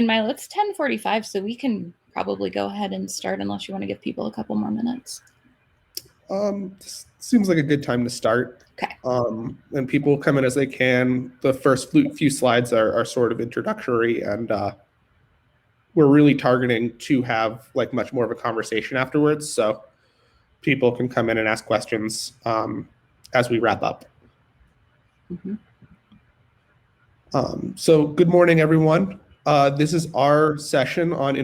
And Milo, it's 10:45, so we can probably go ahead and start unless you want to give people a couple more minutes. Seems like a good time to start. Okay. And people come in as they can. The first few slides are sort of introductory, and we're really targeting to have like much more of a conversation afterwards. So people can come in and ask questions as we wrap up. Mm-hmm. So good morning, everyone. This is our session on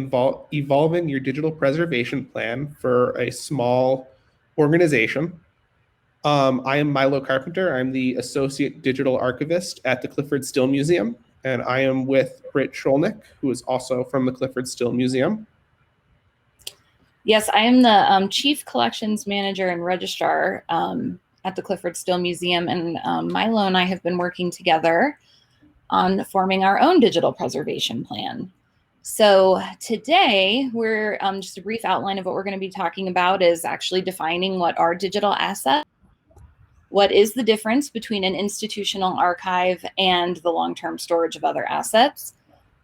evolving your digital preservation plan for a small organization. I am Milo Carpenter. I'm the Associate Digital Archivist at the Clifford Still Museum, and I am with Britt Scholnick, who is also from the Clifford Still Museum. Yes, I am the Chief Collections Manager and Registrar at the Clifford Still Museum, and Milo and I have been working together on forming our own digital preservation plan. So today, we're just a brief outline of what we're going to be talking about is actually defining what are digital assets. What is the difference between an institutional archive and the long-term storage of other assets?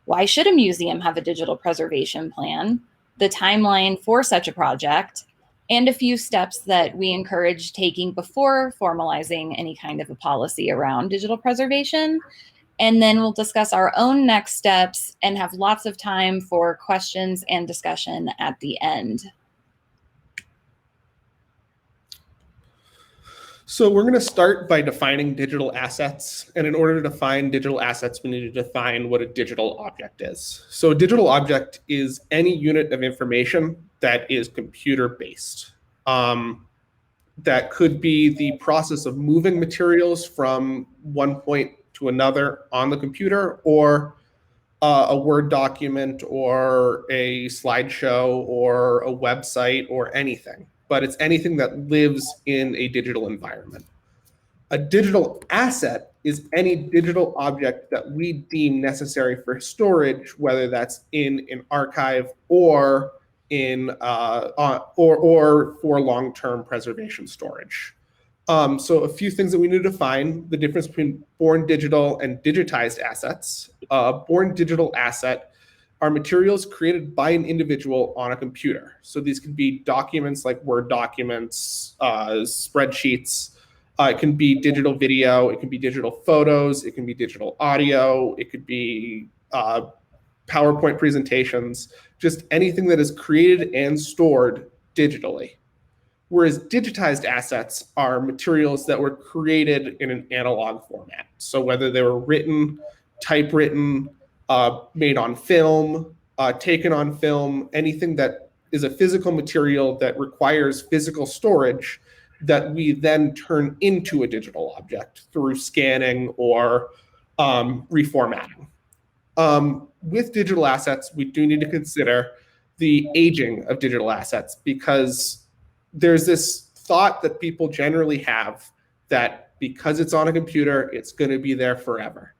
Why should a museum have a digital preservation plan? The timeline for such a project, and a few steps that we encourage taking before formalizing any kind of a policy around digital preservation. And then we'll discuss our own next steps and have lots of time for questions and discussion at the end. So we're going to start by defining digital assets. And in order to define digital assets, we need to define what a digital object is. So a digital object is any unit of information that is computer-based. That could be the process of moving materials from one point to another on the computer, or a Word document, or a slideshow, or a website, or anything. But it's anything that lives in a digital environment. A digital asset is any digital object that we deem necessary for storage, whether that's in an archive or in or for long-term preservation storage. So a few things that we need to define: the difference between born digital and digitized assets. Born digital asset are materials created by an individual on a computer. So these could be documents like Word documents, spreadsheets. It can be digital video. It can be digital photos. It can be digital audio. It could be PowerPoint presentations, just anything that is created and stored digitally. Whereas digitized assets are materials that were created in an analog format. So whether they were written, typewritten, made on film, taken on film, anything that is a physical material that requires physical storage that we then turn into a digital object through scanning or reformatting. With digital assets, we do need to consider the aging of digital assets, because there's this thought that people generally have that because it's on a computer, it's going to be there forever.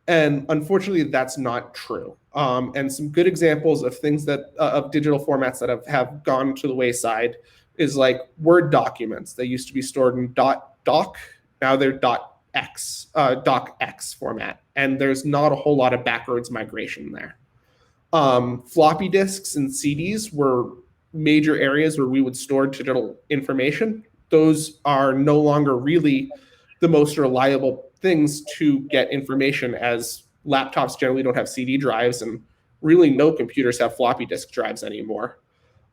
And unfortunately, that's not true. And some good examples of things that of digital formats that have gone to the wayside is like Word documents. They used to be stored in .doc. Now they're .docx format. And there's not a whole lot of backwards migration there. Floppy disks and CDs were major areas where we would store digital information. Those are no longer really the most reliable things to get information, as laptops generally don't have CD drives, and really no computers have floppy disk drives anymore.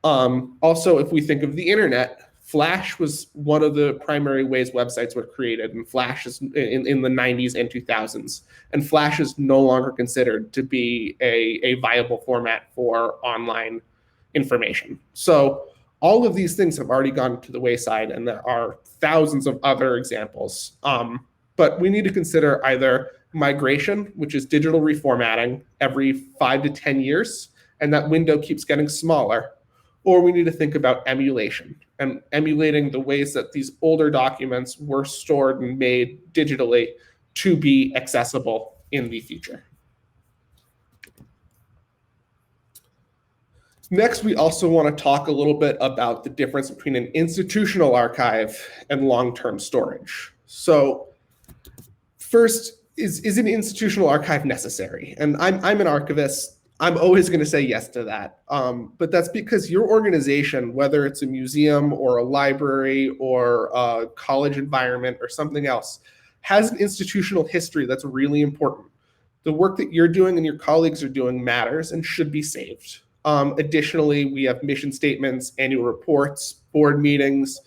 Also, if we think of the internet, Flash was one of the primary ways websites were created, and Flash is in the 90s and 2000s. And Flash is no longer considered to be a viable format for online information. So all of these things have already gone to the wayside, and there are thousands of other examples. But we need to consider either migration, which is digital reformatting every 5 to 10 years, and that window keeps getting smaller, or we need to think about emulation and emulating the ways that these older documents were stored and made digitally to be accessible in the future. Next, we also want to talk a little bit about the difference between an institutional archive and long-term storage. So first, is an institutional archive necessary? And I'm an archivist. I'm always going to say yes to that. But that's because your organization, whether it's a museum or a library or a college environment or something else, has an institutional history that's really important. The work that you're doing and your colleagues are doing matters and should be saved. Additionally, we have mission statements, annual reports, board meetings,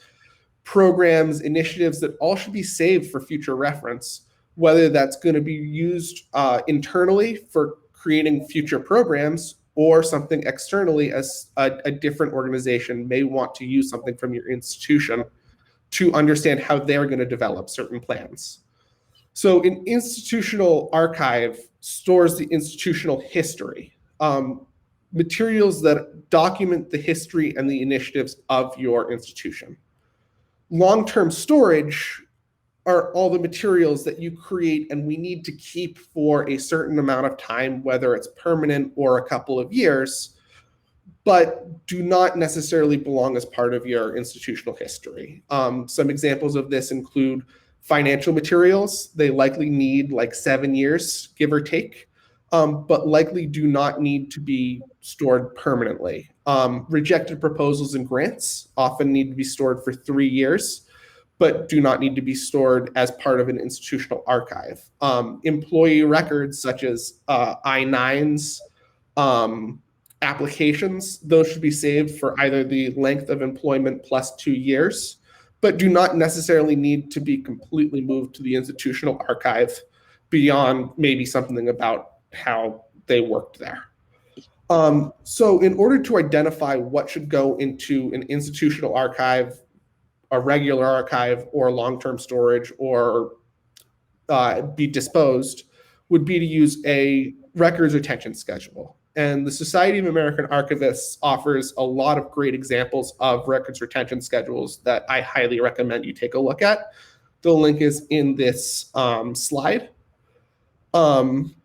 programs, initiatives that all should be saved for future reference, whether that's going to be used internally for creating future programs or something externally as a different organization may want to use something from your institution to understand how they're going to develop certain plans. So an institutional archive stores the institutional history, materials that document the history and the initiatives of your institution. Long-term storage are all the materials that you create and we need to keep for a certain amount of time, whether it's permanent or a couple of years, but do not necessarily belong as part of your institutional history. Some examples of this include financial materials. They likely need like 7 years, give or take, but likely do not need to be stored permanently. Rejected proposals and grants often need to be stored for 3 years, but do not need to be stored as part of an institutional archive. Employee records such as I-9s, applications, those should be saved for either the length of employment plus 2 years, but do not necessarily need to be completely moved to the institutional archive beyond maybe something about how they worked there. So in order to identify what should go into an institutional archive, a regular archive, or long-term storage, or be disposed, would be to use a records retention schedule. And the Society of American Archivists offers a lot of great examples of records retention schedules that I highly recommend you take a look at. The link is in this slide. And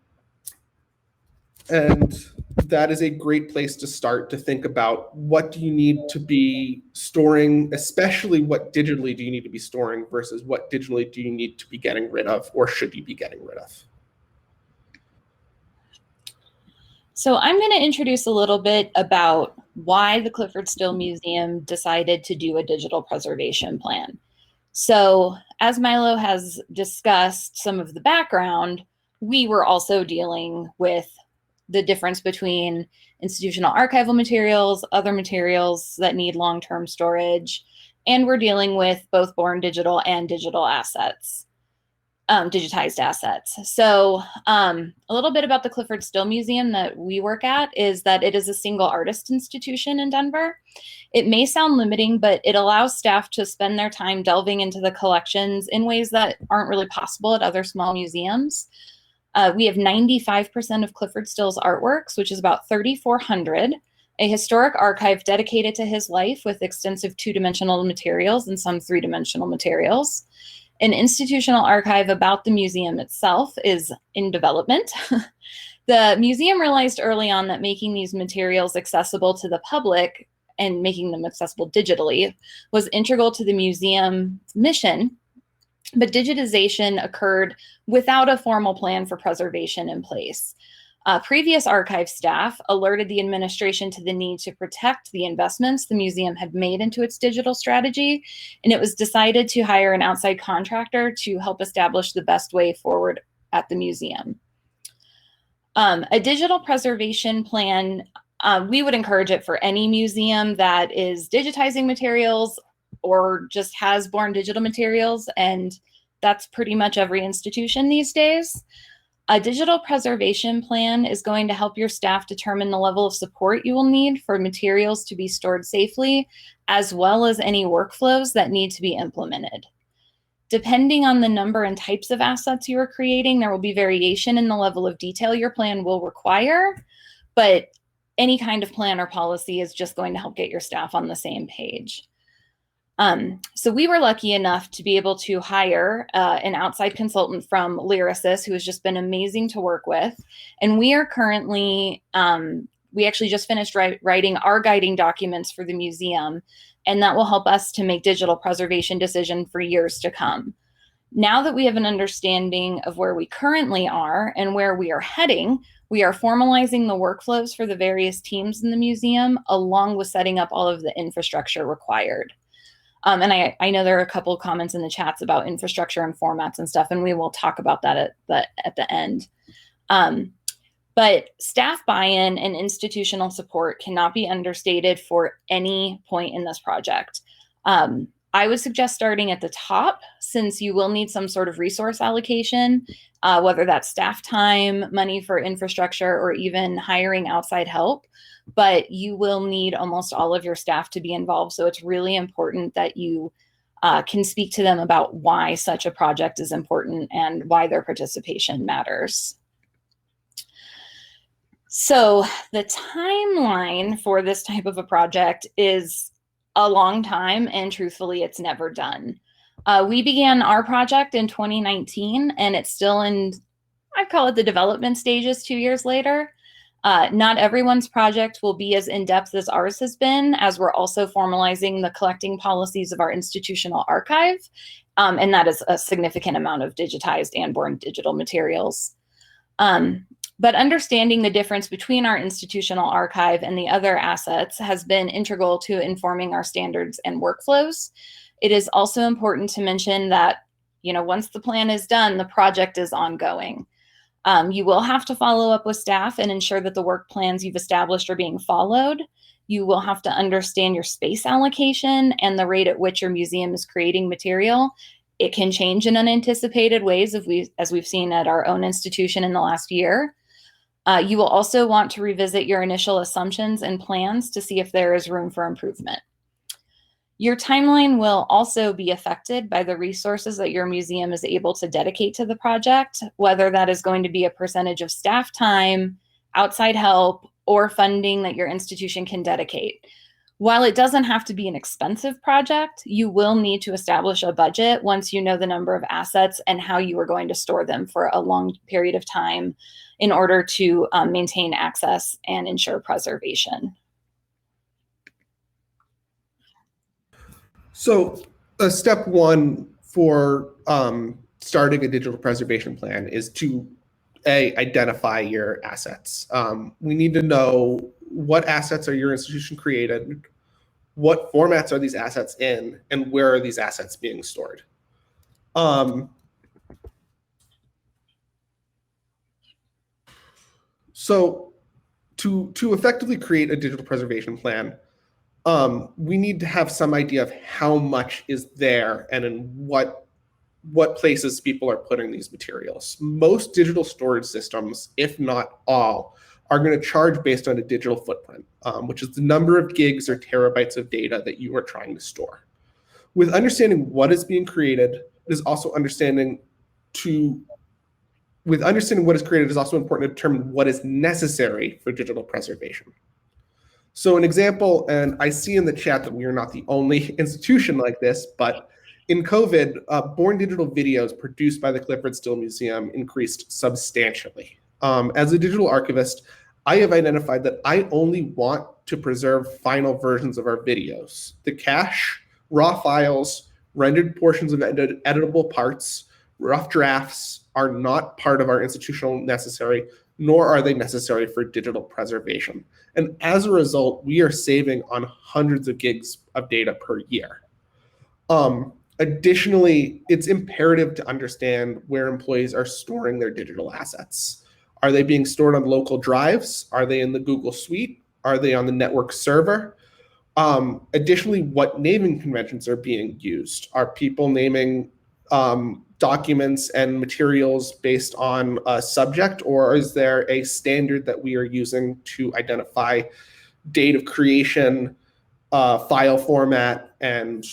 that is a great place to start to think about what do you need to be storing, especially what digitally do you need to be storing versus what digitally do you need to be getting rid of or should you be getting rid of. So I'm going to introduce a little bit about why the Clifford Still Museum decided to do a digital preservation plan. So as Milo has discussed some of the background, we were also dealing with the difference between institutional archival materials, other materials that need long-term storage, and we're dealing with both born digital and digital assets. Digitized assets. So a little bit about the Clifford Still Museum that we work at is that it is a single artist institution in Denver. It may sound limiting, but it allows staff to spend their time delving into the collections in ways that aren't really possible at other small museums. We have 95% of Clifford Still's artworks, which is about 3,400, a historic archive dedicated to his life with extensive two-dimensional materials and some three-dimensional materials. An institutional archive about the museum itself is in development. The museum realized early on that making these materials accessible to the public and making them accessible digitally was integral to the museum's mission, but digitization occurred without a formal plan for preservation in place. Previous archive staff alerted the administration to the need to protect the investments the museum had made into its digital strategy, and it was decided to hire an outside contractor to help establish the best way forward at the museum. A digital preservation plan, we would encourage it for any museum that is digitizing materials or just has born digital materials, and that's pretty much every institution these days. A digital preservation plan is going to help your staff determine the level of support you will need for materials to be stored safely, as well as any workflows that need to be implemented. Depending on the number and types of assets you are creating, there will be variation in the level of detail your plan will require, but any kind of plan or policy is just going to help get your staff on the same page. So we were lucky enough to be able to hire an outside consultant from Lyrasis, who has just been amazing to work with. And we are currently, we actually just finished writing our guiding documents for the museum, and that will help us to make digital preservation decisions for years to come. Now that we have an understanding of where we currently are and where we are heading, We are formalizing the workflows for the various teams in the museum, along with setting up all of the infrastructure required. And I know there are a couple of comments in the chats about infrastructure and formats and stuff, and we will talk about that at the end. But staff buy-in and institutional support cannot be understated for any point in this project. I would suggest starting at the top, since you will need some sort of resource allocation, whether that's staff time, money for infrastructure, or even hiring outside help. But you will need almost all of your staff to be involved. So it's really important that you can speak to them about why such a project is important and why their participation matters. So the timeline for this type of a project is a long time, and truthfully, it's never done. We began our project in 2019, and it's still in, I call it the development stages 2 years later. Not everyone's project will be as in-depth as ours has been, as we're also formalizing the collecting policies of our institutional archive, and that is a significant amount of digitized and born digital materials. But understanding the difference between our institutional archive and the other assets has been integral to informing our standards and workflows. It is also important to mention that, once the plan is done, the project is ongoing. You will have to follow up with staff and ensure that the work plans you've established are being followed. You will have to understand your space allocation and the rate at which your museum is creating material. It can change in unanticipated ways, as we've seen at our own institution in the last year. You will also want to revisit your initial assumptions and plans to see if there is room for improvement. Your timeline will also be affected by the resources that your museum is able to dedicate to the project, whether that is going to be a percentage of staff time, outside help, or funding that your institution can dedicate. While it doesn't have to be an expensive project, you will need to establish a budget once you know the number of assets and how you are going to store them for a long period of time in order to maintain access and ensure preservation. So step one for starting a digital preservation plan is to identify your assets. We need to know what assets are your institution created, what formats are these assets in, and where are these assets being stored. So to effectively create a digital preservation plan, we need to have some idea of how much is there and in what places people are putting these materials. Most digital storage systems, if not all, are going to charge based on a digital footprint, which is the number of gigs or terabytes of data that you are trying to store. With understanding what is being created, it is also understanding what is created is also important to determine what is necessary for digital preservation. So an example, and I see in the chat that we are not the only institution like this, but in COVID, born digital videos produced by the Clifford Still Museum increased substantially. As a digital archivist, I have identified that I only want to preserve final versions of our videos. The cache, raw files, rendered portions of editable parts, rough drafts are not part of our institutional necessary, nor are they necessary for digital preservation. And as a result, we are saving on hundreds of gigs of data per year. Additionally, it's imperative to understand where employees are storing their digital assets. Are they being stored on local drives? Are they in the Google Suite? Are they on the network server? Additionally, what naming conventions are being used? Are people naming documents and materials based on a subject, or is there a standard that we are using to identify date of creation, file format, and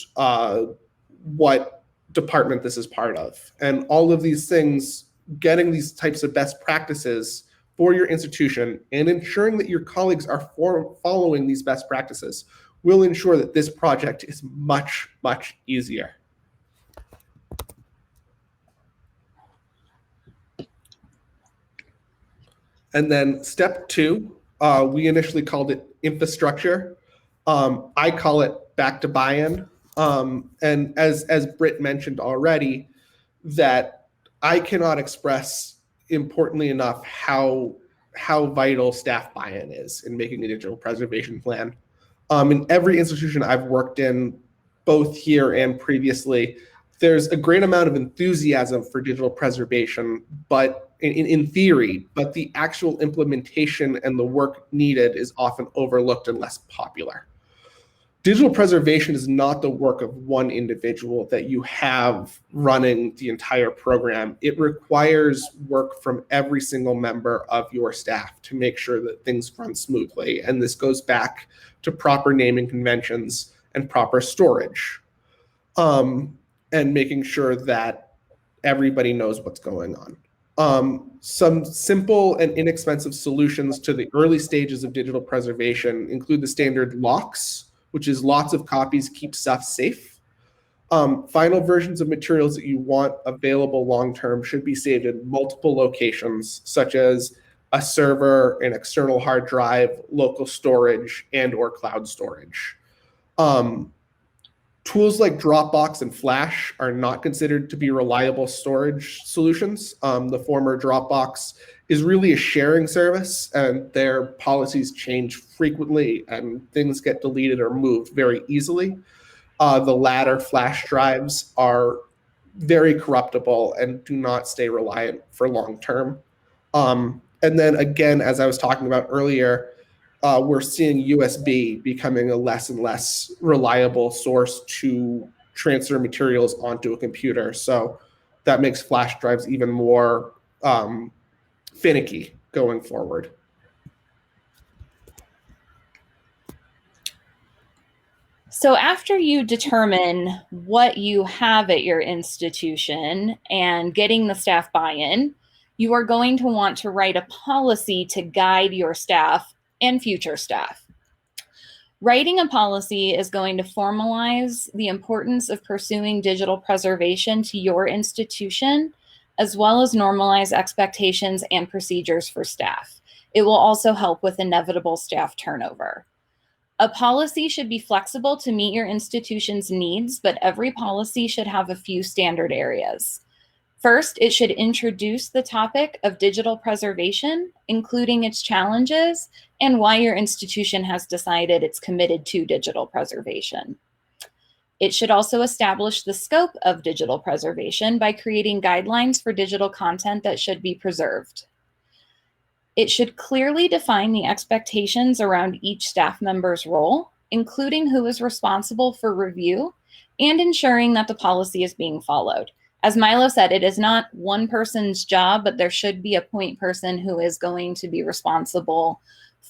what department this is part of? And all of these things, getting these types of best practices for your institution and ensuring that your colleagues are following these best practices will ensure that this project is much, much easier. And then step two, we initially called it infrastructure. I call it back to buy-in. And as Britt mentioned already, that I cannot express importantly enough how how vital staff buy-in is in making a digital preservation plan. In every institution I've worked in, both here and previously, there's a great amount of enthusiasm for digital preservation, but in theory, but the actual implementation and the work needed is often overlooked and less popular. Digital preservation is not the work of one individual that you have running the entire program. It requires work from every single member of your staff to make sure that things run smoothly. And this goes back to proper naming conventions and proper storage, and making sure that everybody knows what's going on. Some simple and inexpensive solutions to the early stages of digital preservation include the standard locks, which is lots of copies keep stuff safe. Final versions of materials that you want available long-term should be saved in multiple locations, such as a server, an external hard drive, local storage, and/or cloud storage. Tools like Dropbox and Flash are not considered to be reliable storage solutions. The former Dropbox is really a sharing service, and their policies change frequently, and things get deleted or moved very easily. The latter, Flash drives, are very corruptible and do not stay reliant for long term. And then again, as I was talking about earlier, we're seeing USB becoming a less and less reliable source to transfer materials onto a computer. So that makes flash drives even more finicky going forward. So after you determine what you have at your institution and getting the staff buy-in, you are going to want to write a policy to guide your staff and future staff. Writing a policy is going to formalize the importance of pursuing digital preservation to your institution, as well as normalize expectations and procedures for staff. It will also help with inevitable staff turnover. A policy should be flexible to meet your institution's needs, but every policy should have a few standard areas. First, it should introduce the topic of digital preservation, including its challenges and why your institution has decided it's committed to digital preservation. It should also establish the scope of digital preservation by creating guidelines for digital content that should be preserved. It should clearly define the expectations around each staff member's role, including who is responsible for review and ensuring that the policy is being followed. As Milo said, it is not one person's job, but there should be a point person who is going to be responsible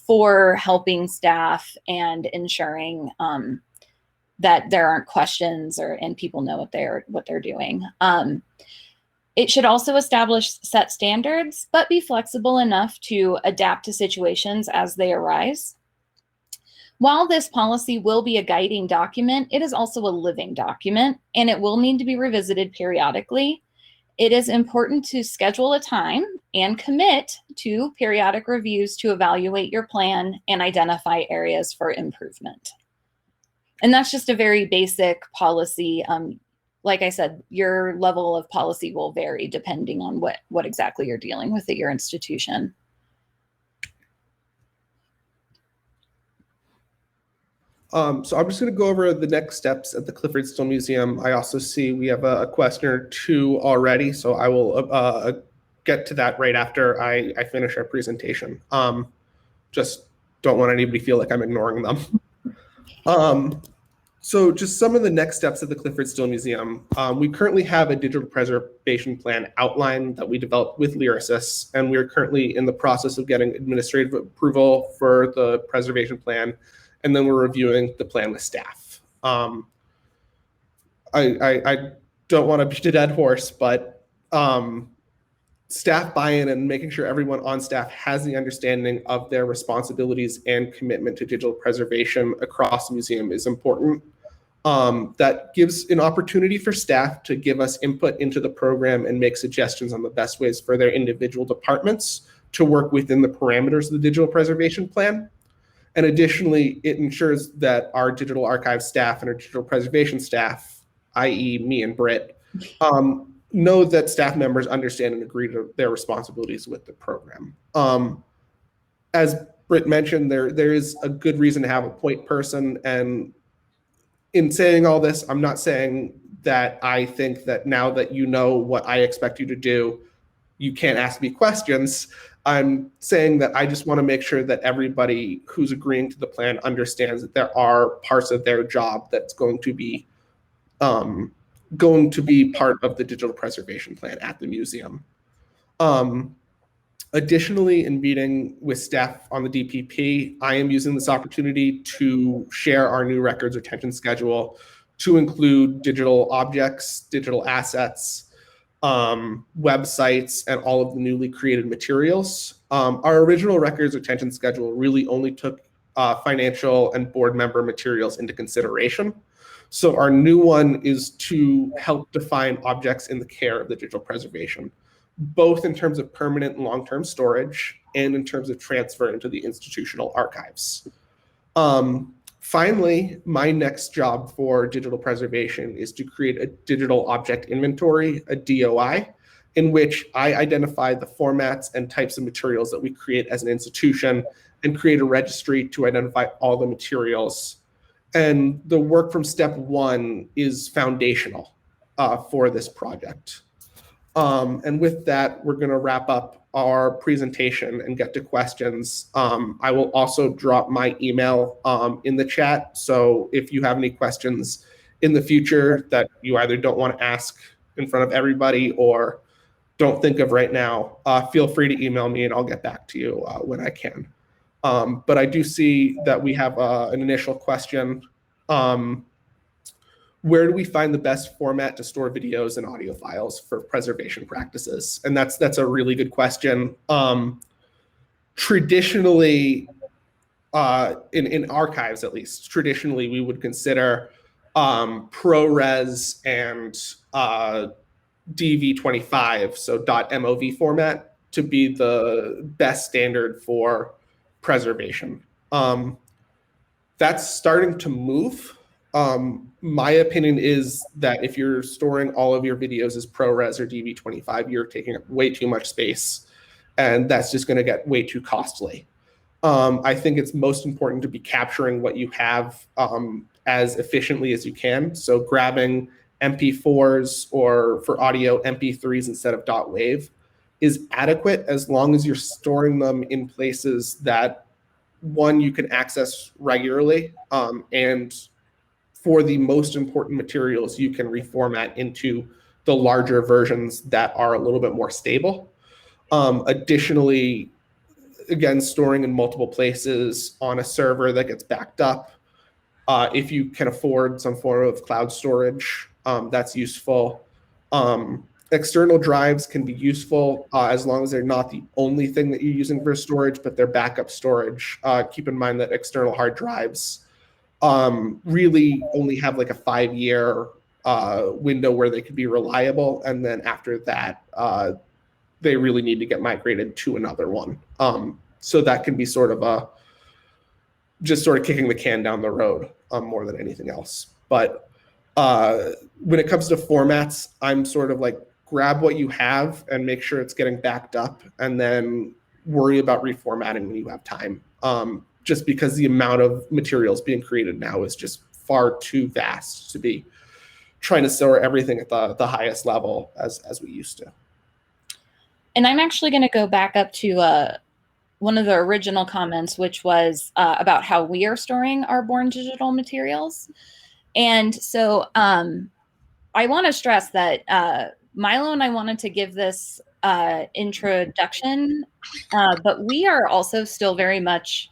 for helping staff and ensuring that there aren't questions and people know what they're doing. It should also establish set standards, but be flexible enough to adapt to situations as they arise. While this policy will be a guiding document, it is also a living document, and it will need to be revisited periodically. It is important to schedule a time and commit to periodic reviews to evaluate your plan and identify areas for improvement. And that's just a very basic policy. Like I said, your level of policy will vary depending on what exactly you're dealing with at your institution. So I'm just going to go over the next steps at the Clifford Still Museum. I also see we have a question or two already, so I will get to that right after I finish our presentation. Just don't want anybody to feel like I'm ignoring them. So just some of the next steps at the Clifford Still Museum. We currently have a digital preservation plan outline that we developed with Lyrasis, and we are currently in the process of getting administrative approval for the preservation plan, and then we're reviewing the plan with staff. I don't want to beat a dead horse, but staff buy-in and making sure everyone on staff has the understanding of their responsibilities and commitment to digital preservation across the museum is important. That gives an opportunity for staff to give us input into the program and make suggestions on the best ways for their individual departments to work within the parameters of the digital preservation plan. And additionally, it ensures that our digital archive staff and our digital preservation staff, i.e. me and Britt, know that staff members understand and agree to their responsibilities with the program. as Britt mentioned, there is a good reason to have a point person. And in saying all this, I'm not saying that I think that now that you know what I expect you to do, you can't ask me questions. I'm saying that I just want to make sure that everybody who's agreeing to the plan understands that there are parts of their job that's going to be part of the digital preservation plan at the museum. Additionally, in meeting with staff on the DPP, I am using this opportunity to share our new records retention schedule to include digital objects, digital assets, websites, and all of the newly created materials. Our original records retention schedule really only took financial and board member materials into consideration. So our new one is to help define objects in the care of the digital preservation, both in terms of permanent and long-term storage and in terms of transfer into the institutional archives. Finally, my next job for digital preservation is to create a digital object inventory, a DOI, in which I identify the formats and types of materials that we create as an institution and create a registry to identify all the materials. And the work from step one is foundational for this project. And with that, we're going to wrap up our presentation and get to questions. I will also drop my email in the chat. So if you have any questions in the future that you either don't want to ask in front of everybody or don't think of right now, feel free to email me and I'll get back to you when I can. But I do see that we have an initial question. Where do we find the best format to store videos and audio files for preservation practices? And that's a really good question. Traditionally, in archives at least, traditionally we would consider ProRes and DV25, so .mov format, to be the best standard for preservation. That's starting to move. My opinion is that if you're storing all of your videos as ProRes or DV25, you're taking up way too much space, and that's just going to get way too costly. I think it's most important to be capturing what you have as efficiently as you can. So grabbing MP4s or for audio MP3s instead of .wav is adequate as long as you're storing them in places that, one, you can access regularly, and for the most important materials, you can reformat into the larger versions that are a little bit more stable. Additionally, again, storing in multiple places on a server that gets backed up. If you can afford some form of cloud storage, that's useful. External drives can be useful as long as they're not the only thing that you're using for storage, but they're backup storage. Keep in mind that external hard drives really only have like a 5-year window where they could be reliable. And then after that, they really need to get migrated to another one. So that can be sort of just sort of kicking the can down the road more than anything else. But when it comes to formats, I'm sort of like, grab what you have and make sure it's getting backed up, and then worry about reformatting when you have time. Just because the amount of materials being created now is just far too vast to be trying to store everything at the highest level as we used to. And I'm actually going to go back up to one of the original comments, which was about how we are storing our born digital materials. And so I want to stress that Milo and I wanted to give this introduction, but we are also still very much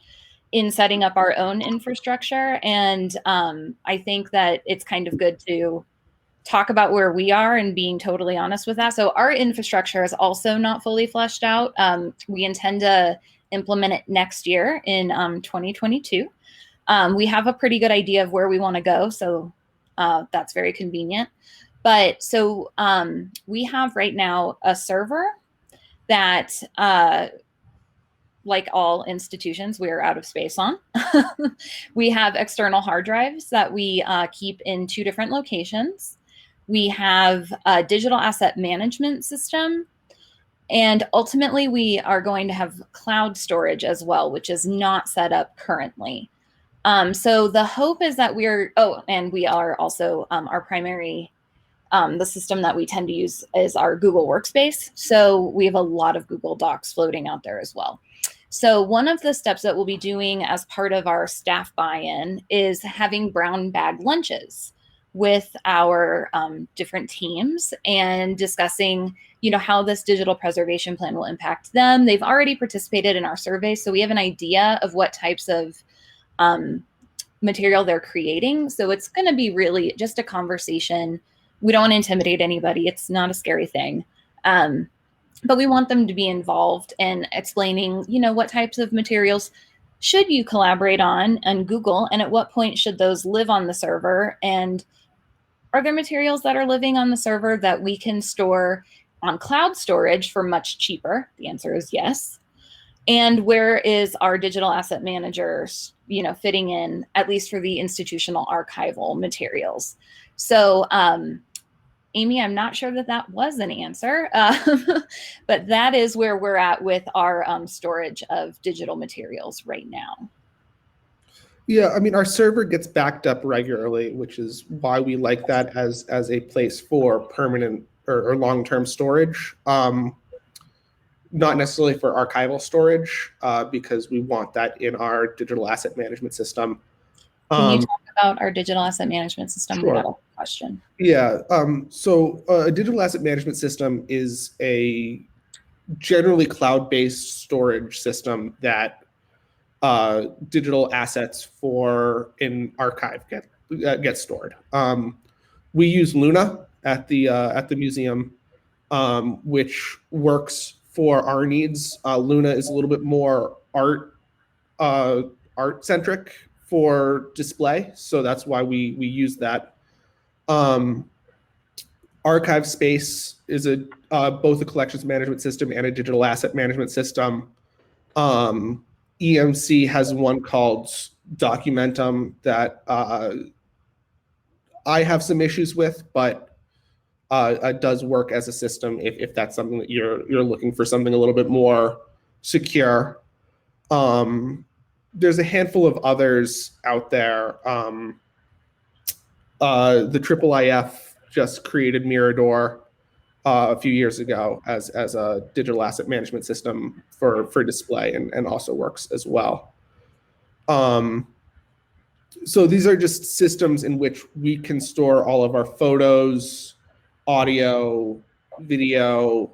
in setting up our own infrastructure. And I think that it's kind of good to talk about where we are and being totally honest with that. So our infrastructure is also not fully fleshed out. We intend to implement it next year in 2022. We have a pretty good idea of where we want to go. So that's very convenient. But so we have right now a server that like all institutions, we are out of space on. We have external hard drives that we keep in 2 different locations. We have a digital asset management system And ultimately, we are going to have cloud storage as well, which is not set up currently. So the hope is that and we are also our primary, the system that we tend to use is our Google Workspace. So we have a lot of Google Docs floating out there as well. So one of the steps that we'll be doing as part of our staff buy-in is having brown bag lunches with our different teams and discussing, how this digital preservation plan will impact them. They've already participated in our survey, so we have an idea of what types of material they're creating. So it's going to be really just a conversation. We don't want to intimidate anybody. It's not a scary thing. But we want them to be involved in explaining, what types of materials should you collaborate on Google, and at what point should those live on the server? And are there materials that are living on the server that we can store on cloud storage for much cheaper? The answer is yes. And where is our digital asset managers, fitting in, at least for the institutional archival materials? So, Amy, I'm not sure that was an answer, but that is where we're at with our storage of digital materials right now. Yeah, I mean, our server gets backed up regularly, which is why we like that as a place for permanent or long-term storage. Not necessarily for archival storage, because we want that in our digital asset management system. Can you talk about our digital asset management system? Sure. We got a question. Yeah. So a digital asset management system is a generally cloud-based storage system that digital assets in archive get stored. We use Luna at the museum, which works for our needs. Luna is a little bit more art centric for display, so that's why we use that. Archive Space is both a collections management system and a digital asset management system. EMC has one called Documentum that I have some issues with, but it does work as a system if that's something that you're looking for, something a little bit more secure. There's a handful of others out there. The IIIF just created Mirador a few years ago as a digital asset management system for display, and also works as well. So these are just systems in which we can store all of our photos, audio, video,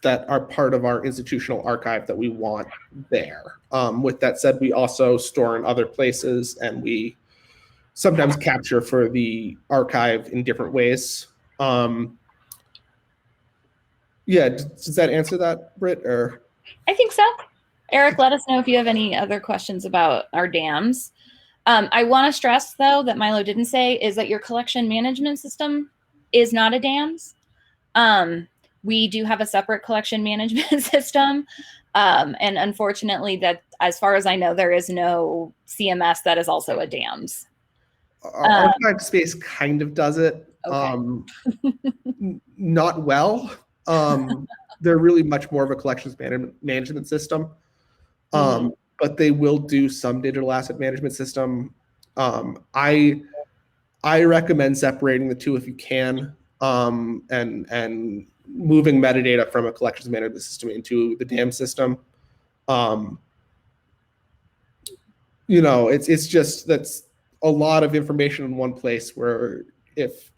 that are part of our institutional archive that we want there. With that said, we also store in other places, and we sometimes capture for the archive in different ways. Yeah, does that answer that, Britt? Or I think so. Eric, let us know if you have any other questions about our dams. I want to stress, though, that Milo didn't say is that your collection management system is not a dams. We do have a separate collection management system. And unfortunately, that, as far as I know, there is no CMS that is also a dams. Archive Space kind of does it. Okay. Not well. They're really much more of a collections management system. But they will do some digital asset management system. I recommend separating the two if you can, and moving metadata from a collections management system into the DAM system. It's just that's a lot of information in one place where if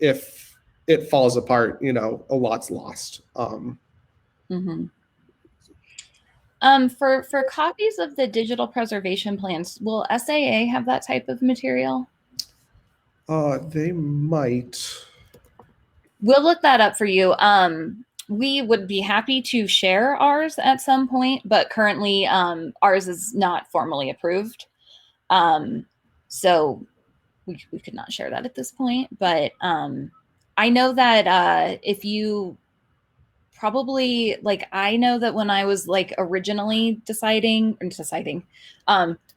it falls apart, a lot's lost. For copies of the digital preservation plans, will SAA have that type of material? They might. We'll look that up for you. We would be happy to share ours at some point, but currently ours is not formally approved. So we could not share that at this point. But I know that if you probably, I know that when I was originally deciding,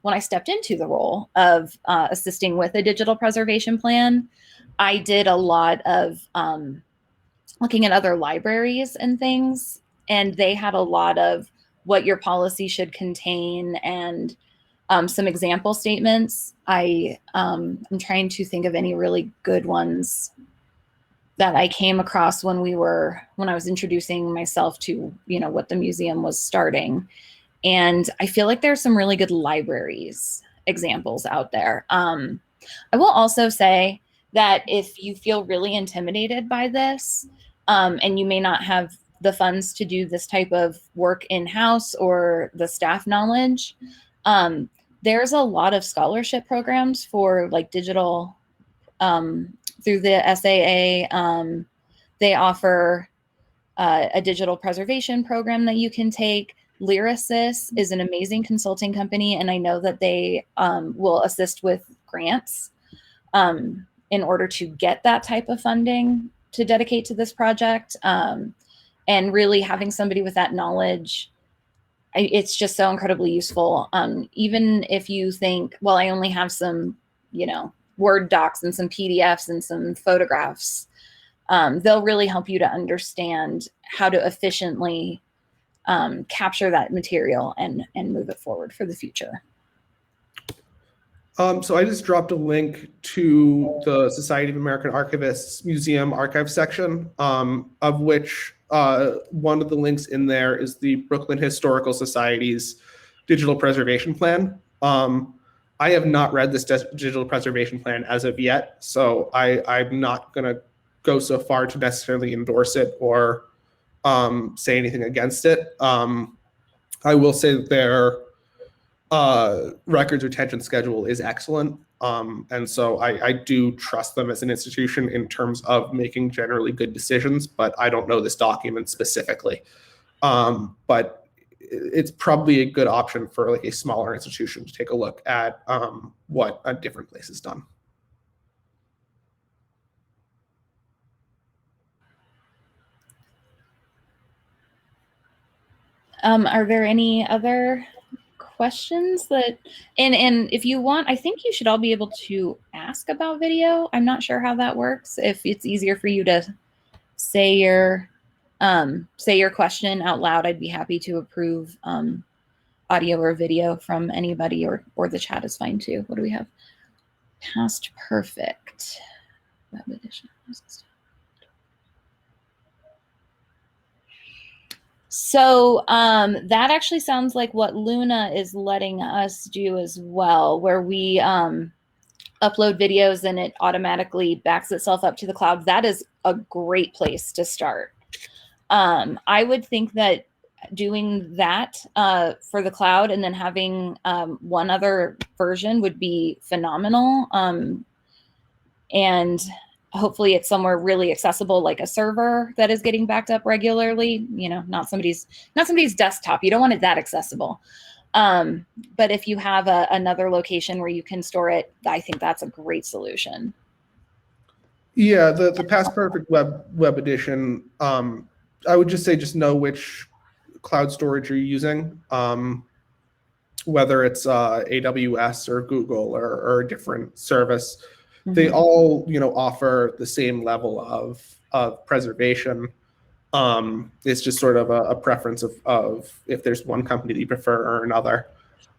when I stepped into the role of assisting with a digital preservation plan, I did a lot of looking at other libraries and things And they had a lot of what your policy should contain and some example statements. I'm trying to think of any really good ones that I came across when I was introducing myself to, what the museum was starting. And I feel like there's some really good libraries examples out there. I will also say that if you feel really intimidated by this, and you may not have the funds to do this type of work in-house or the staff knowledge, there's a lot of scholarship programs for like digital, through the SAA. They offer a digital preservation program that you can take. Lyrasis is an amazing consulting company, and I know that they will assist with grants in order to get that type of funding to dedicate to this project. And really having somebody with that knowledge, it's just so incredibly useful. Even if you think, well, I only have some, Word docs and some PDFs and some photographs, they'll really help you to understand how to efficiently capture that material and move it forward for the future. So I just dropped a link to the Society of American Archivists Museum archive section, of which one of the links in there is the Brooklyn Historical Society's digital preservation plan. I have not read this digital preservation plan as of yet, so I'm not going to go so far to necessarily endorse it or say anything against it. I will say that their records retention schedule is excellent. And so I do trust them as an institution in terms of making generally good decisions, but I don't know this document specifically. But it's probably a good option for like a smaller institution to take a look at what a different place has done. Are there any other questions that, and if you want, I think you should all be able to ask about video. I'm not sure how that works. If it's easier for you to say your question out loud, I'd be happy to approve audio or video from anybody, or the chat is fine too. What do we have? Past perfect web edition. So that actually sounds like what Luna is letting us do as well, where we upload videos and it automatically backs itself up to the cloud. That is a great place to start. I would think that doing that for the cloud and then having one other version would be phenomenal. And hopefully it's somewhere really accessible, like a server that is getting backed up regularly, not somebody's desktop. You don't want it that accessible. But if you have another location where you can store it, I think that's a great solution. Yeah, the Past Perfect web edition, I would just say just know which cloud storage you're using, whether it's AWS or Google or a different service. Mm-hmm. They all, offer the same level of preservation. It's just sort of a preference of if there's one company that you prefer or another.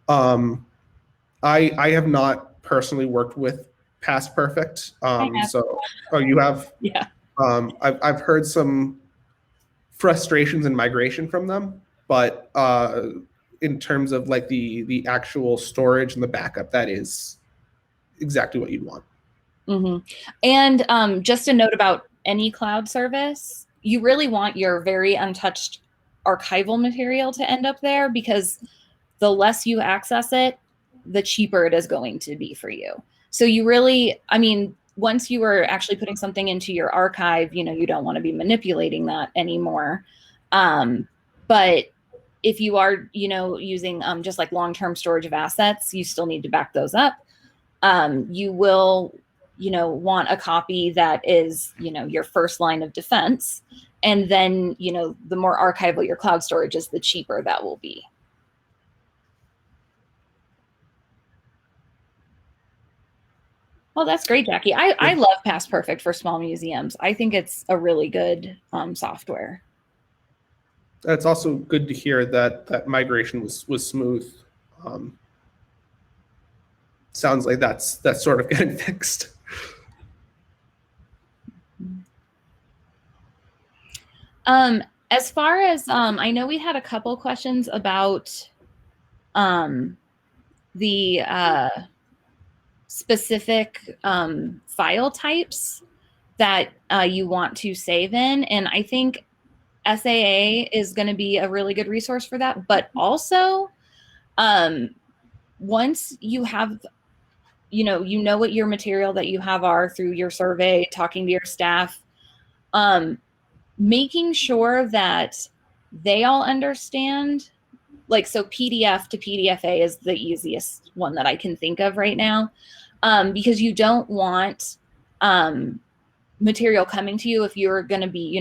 I have not personally worked with Past Perfect. So, oh, you have? Yeah. I've heard some frustrations in migration from them, but in terms of like the actual storage and the backup, that is exactly what you'd want. Mm-hmm. And just a note about any cloud service, you really want your very untouched archival material to end up there, because the less you access it, the cheaper it is going to be for you. So you really, once you are actually putting something into your archive, you don't want to be manipulating that anymore. But if you are, using just like long-term storage of assets, you still need to back those up. You will, want a copy that is, your first line of defense. And then, the more archival your cloud storage is, the cheaper that will be. Well, that's great, Jackie. I love Past Perfect for small museums. I think it's a really good software. It's also good to hear that that migration was smooth. Sounds like that's sort of getting fixed. As far as I know, we had a couple questions about the specific file types that you want to save in, and I think SAA is going to be a really good resource for that. But also, once you have, you know what your material that you have are through your survey, talking to your staff, making sure that they all understand, like, so PDF to PDFA is the easiest one that I can think of right now, because you don't want material coming to you if you're going to be,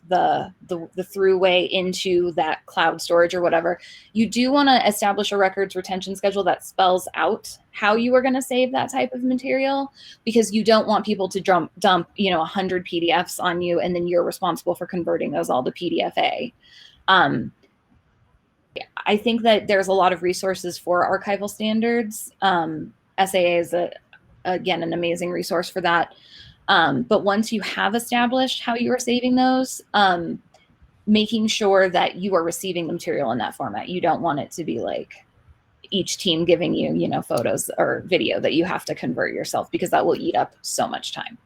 the throughway into that cloud storage or whatever. You do want to establish a records retention schedule that spells out how you are going to save that type of material, because you don't want people to dump 100 PDFs on you and then you're responsible for converting those all to PDFA. I think that there's a lot of resources for archival standards. SAA is again an amazing resource for that. But once you have established how you are saving those, making sure that you are receiving the material in that format. You don't want it to be like each team giving you, photos or video that you have to convert yourself, because that will eat up so much time.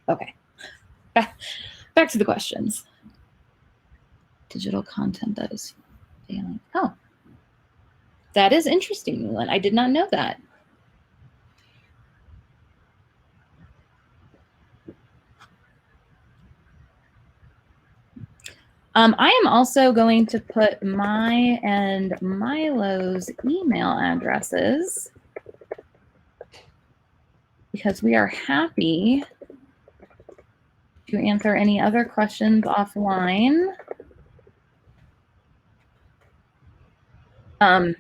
Okay, back to the questions. Digital content that is failing. Oh, that is interesting, Leland. I did not know that. I am also going to put my and Milo's email addresses, because we are happy to answer any other questions offline. And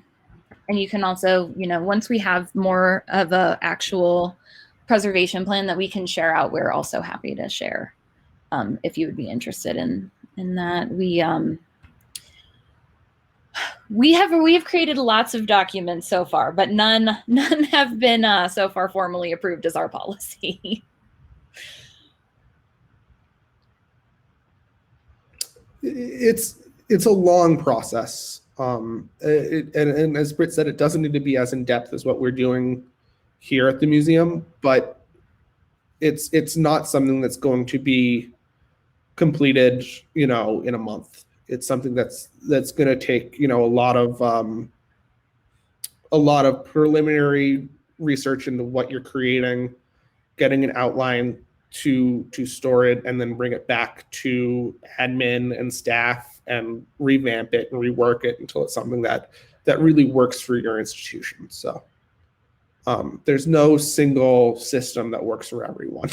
you can also, once we have more of an actual preservation plan that we can share out, we're also happy to share, if you would be interested in that. We have created lots of documents so far, but none have been so far formally approved as our policy. It's a long process, and as Britt said, it doesn't need to be as in depth as what we're doing here at the museum, but it's not something that's going to be completed, in a month. It's something that's going to take, a lot of preliminary research into what you're creating, getting an outline to store it, and then bring it back to admin and staff and revamp it and rework it until it's something that really works for your institution. So there's no single system that works for everyone.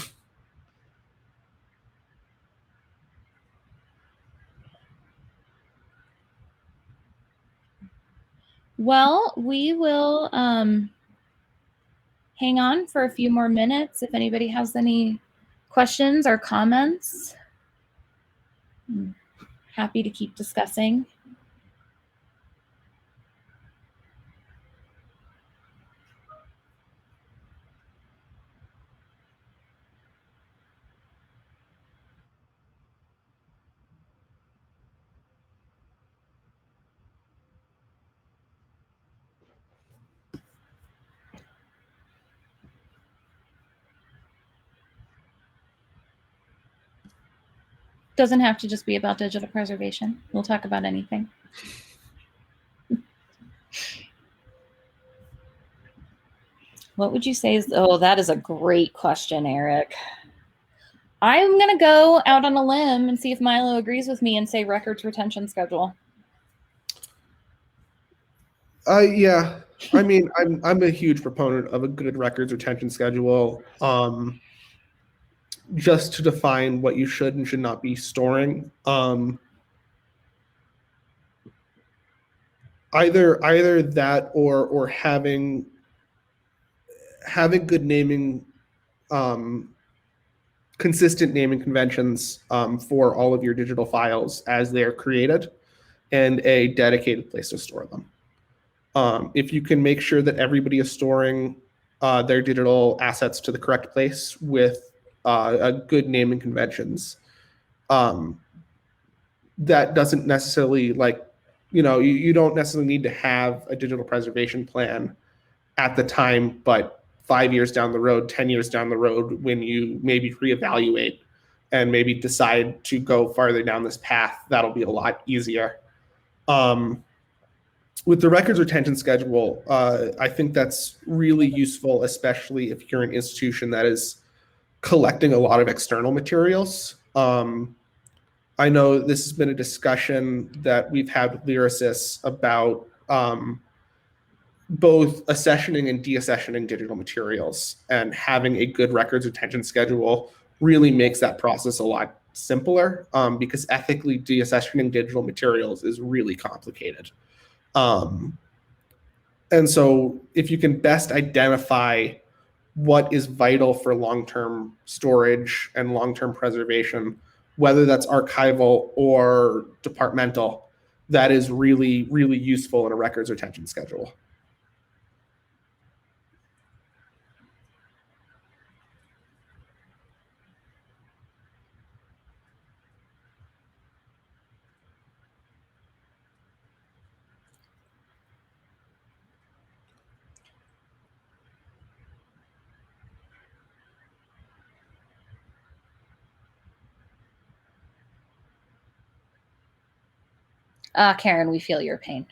Well, we will hang on for a few more minutes if anybody has any questions or comments. I'm happy to keep discussing. Doesn't have to just be about digital preservation. We'll talk about anything. What would you say is, that is a great question, Eric. I'm going to go out on a limb and see if Milo agrees with me and say records retention schedule. Yeah, I mean, I'm a huge proponent of a good records retention schedule, just to define what you should and should not be storing. Either that or having good naming, consistent naming conventions for all of your digital files as they're created. and a dedicated place to store them. If you can make sure that everybody is storing their digital assets to the correct place with a good naming conventions, that doesn't necessarily you don't necessarily need to have a digital preservation plan at the time, but 5 years down the road, 10 years down the road, when you maybe reevaluate and maybe decide to go farther down this path, that'll be a lot easier. With the records retention schedule, I think that's really useful, especially if you're an institution that is collecting a lot of external materials. I know this has been a discussion that we've had with lyricists about both accessioning and de-accessioning digital materials, and having a good records retention schedule really makes that process a lot simpler, because ethically de-accessioning digital materials is really complicated. And so if you can best identify what is vital for long-term storage and long-term preservation, whether that's archival or departmental, that is really, really useful in a records retention schedule. Karen, we feel your pain.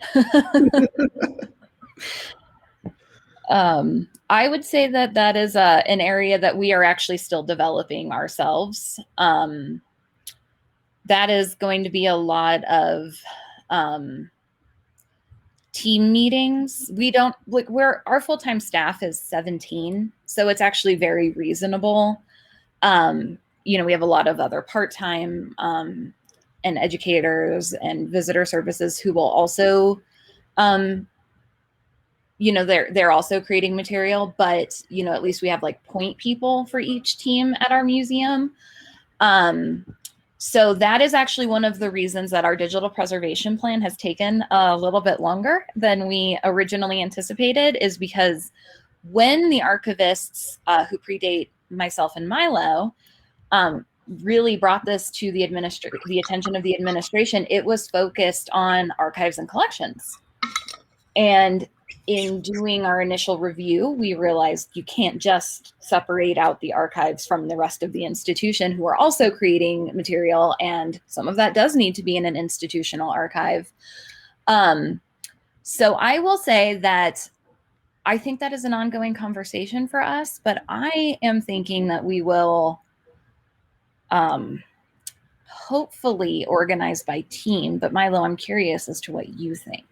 I would say that that is an area that we are actually still developing ourselves. That is going to be a lot of team meetings. We don't like our full-time staff is 17, so it's actually very reasonable. You know, we have a lot of other part-time and educators and visitor services who will also you know, they're also creating material, but you know, at least we have like point people for each team at our museum. So that is actually one of the reasons that our digital preservation plan has taken a little bit longer than we originally anticipated, is because when the archivists who predate myself and Milo really brought this to the attention of the administration, it was focused on archives and collections. And in doing our initial review, we realized you can't just separate out the archives from the rest of the institution who are also creating material, and some of that does need to be in an institutional archive. So I will say that I think that is an ongoing conversation for us, but I am thinking that we will hopefully organize by team. But Milo, I'm curious as to what you think.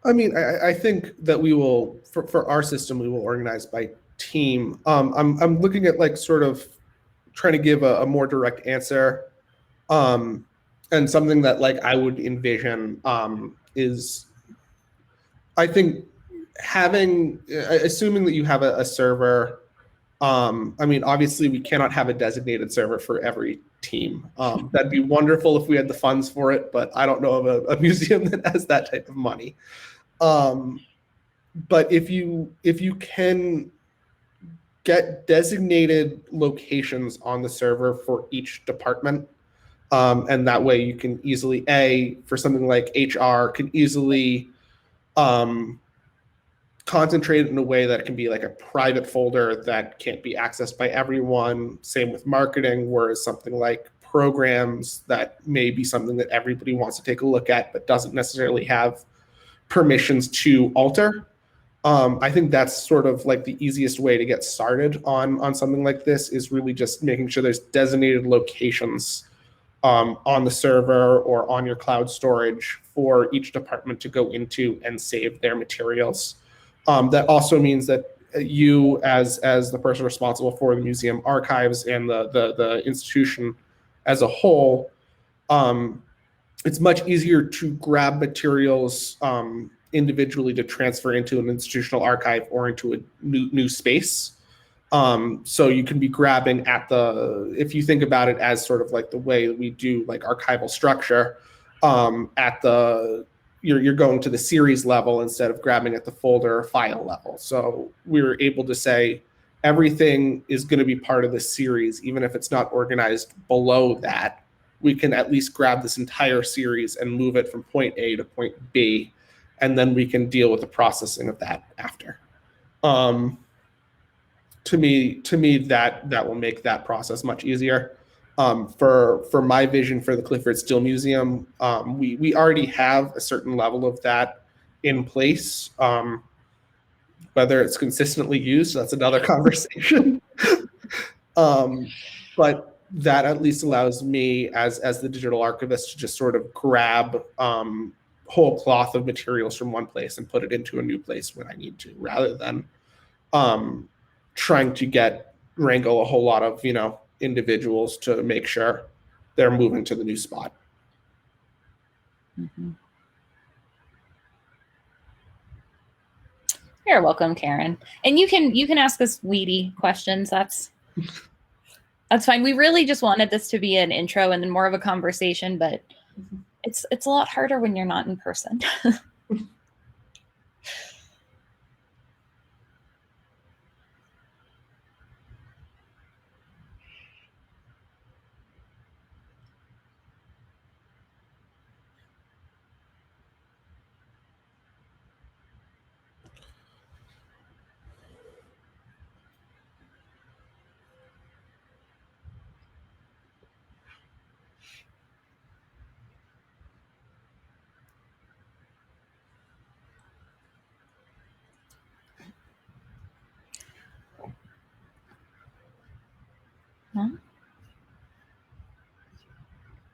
I mean, I think that we will, for our system, we will organize by team. I'm looking at like sort of trying to give a more direct answer, and something that like I would envision is, I think assuming that you have a server. I mean, obviously we cannot have a designated server for every team. That'd be wonderful if we had the funds for it, but I don't know of a museum that has that type of money. But if you can get designated locations on the server for each department, and that way you can easily, for something like HR, can easily concentrate it in a way that it can be like a private folder that can't be accessed by everyone. Same with marketing, whereas something like programs, that may be something that everybody wants to take a look at, but doesn't necessarily have permissions to alter. I think that's sort of like the easiest way to get started on something like this, is really just making sure there's designated locations on the server or on your cloud storage for each department to go into and save their materials. That also means that you, as the person responsible for the museum archives and the institution as a whole, it's much easier to grab materials individually to transfer into an institutional archive or into a new space. So you can be grabbing at if you think about it as sort of like the way we do like archival structure, at the you're going to the series level instead of grabbing at the folder or file level. So we were able to say everything is going to be part of the series, even if it's not organized below that. We can at least grab this entire series and move it from point A to point B, and then we can deal with the processing of that after. To me, that will make that process much easier. For my vision for the Clifford Still Museum, we already have a certain level of that in place. Whether it's consistently used, that's another conversation. But that at least allows me as the digital archivist to just sort of grab whole cloth of materials from one place and put it into a new place when I need to, rather than trying to wrangle a whole lot of individuals to make sure they're moving to the new spot. Mm-hmm. You're welcome, Karen. And you can ask us weedy questions. That's fine. We really just wanted this to be an intro and then more of a conversation, but it's a lot harder when you're not in person.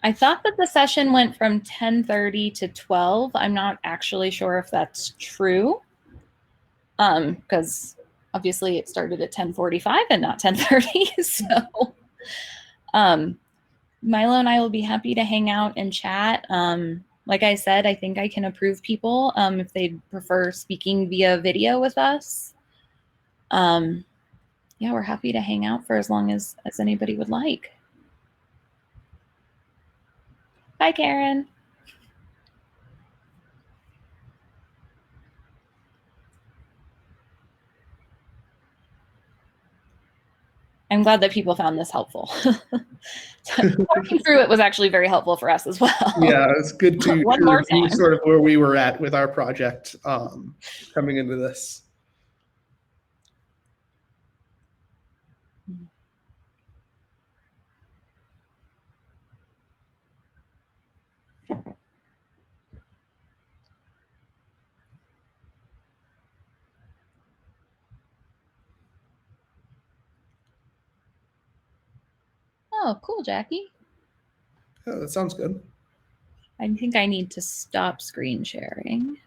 I thought that the session went from 10:30 to 12. I'm not actually sure if that's true. Because obviously it started at 10:45 and not 10:30. So Milo and I will be happy to hang out and chat. Like I said, I think I can approve people if they prefer speaking via video with us. Yeah, we're happy to hang out for as long as anybody would like. Bye, Karen. I'm glad that people found this helpful. Talking through it was actually very helpful for us as well. Yeah, it's good to One more time. Sort of where we were at with our project coming into this. Oh, cool, Jackie. Oh, that sounds good. I think I need to stop screen sharing.